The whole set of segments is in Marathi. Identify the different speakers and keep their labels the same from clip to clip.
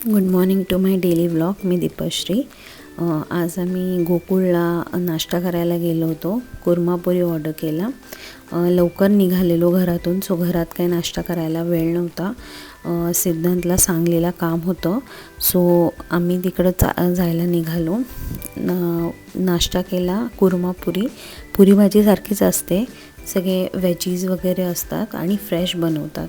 Speaker 1: Good morning to my daily vlog. मी दीपश्री. आज आम्ही गोकुळला नाश्ता करायला गेलो होतो. कुर्मापुरी ऑर्डर केला. लवकर निघालेलो घरातून, सो घरात काही नाश्ता करायला वेळ नव्हता. सिद्धांतला सांगलीला काम होतं, सो आम्ही तिकडं जायला निघालो. नाश्ता केला कुर्मापुरी. पुरी भाजीसारखीच असते, सगळे वेजीज वगैरे असतात आणि फ्रेश बनवतात.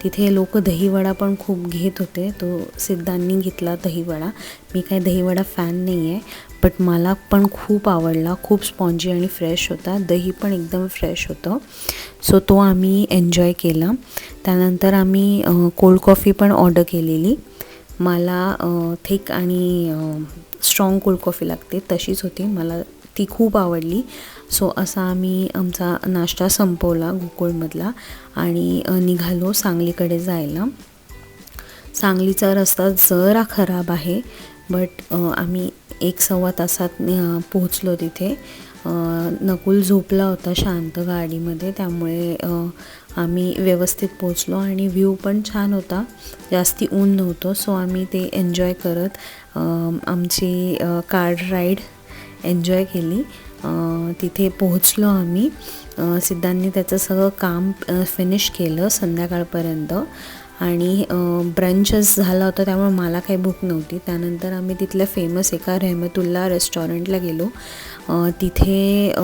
Speaker 1: तिथे लोक दहीवडा पण खूप घेत होते. तो सिद्धांनी घेतला दहीवडा. मी काही दहीवडा फॅन नाही आहे, बट मला पण खूप आवडला. खूप स्पॉन्जी आणि फ्रेश होता. दही पण एकदम फ्रेश होतं, सो तो आम्ही एन्जॉय केला. त्यानंतर आम्ही कोल्ड कॉफी पण ऑर्डर केलेली. मला थिक आणि स्ट्रॉंग कोल्ड कॉफी लागते, तशीच होती. मला ती खूप आवडली. सो असा आम्ही आमचा नाश्ता संपवला गोकुळमधला आणि निघालो सांगलीकडे जायला. सांगलीचा रस्ता जरा खराब आहे, बट आम्ही 1-1.25 तासात पोहोचलो तिथे. नकुल झोपला होता शांत गाडीमध्ये, त्यामुळे आम्ही व्यवस्थित पोहोचलो आणि व्ह्यू पण छान होता. जास्ती ऊन नव्हतं, सो आम्ही ते एन्जॉय करत आमची कार राईड एन्जॉय केली. तिथे पोहोचलो आम्ही. सिद्धांनी त्याचं सगळं काम फिनिश केलं संध्याकाळपर्यंत आणि ब्रंचच झाला होता, त्यामुळे मला काही भूक नव्हती. त्यानंतर आम्ही तिथल्या फेमस एका रहमतुल्ला रेस्टॉरंटला गेलो. तिथे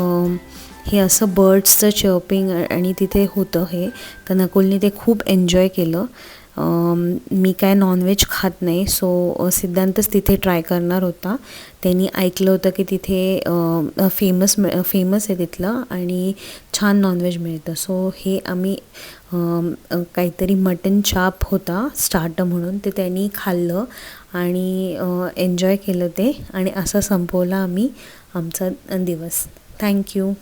Speaker 1: हे असं बर्ड्सचं चर्पिंग आणि तिथे होतं हे, तर नकुलने ते खूप एन्जॉय केलं. मी काय नॉनव्हेज खात नाही, सो सिद्धांतच तिथे ट्राय करणार होता. त्यांनी ऐकलं होतं की तिथे फेमस आहे तिथलं आणि छान नॉनव्हेज मिळतं. सो हे आम्ही काहीतरी मटन चाप होता स्टार्टर म्हणून, ते त्यांनी खाल्लं आणि एन्जॉय केलं ते, आणि असा संपवला आम्ही आमचा दिवस. थँक्यू.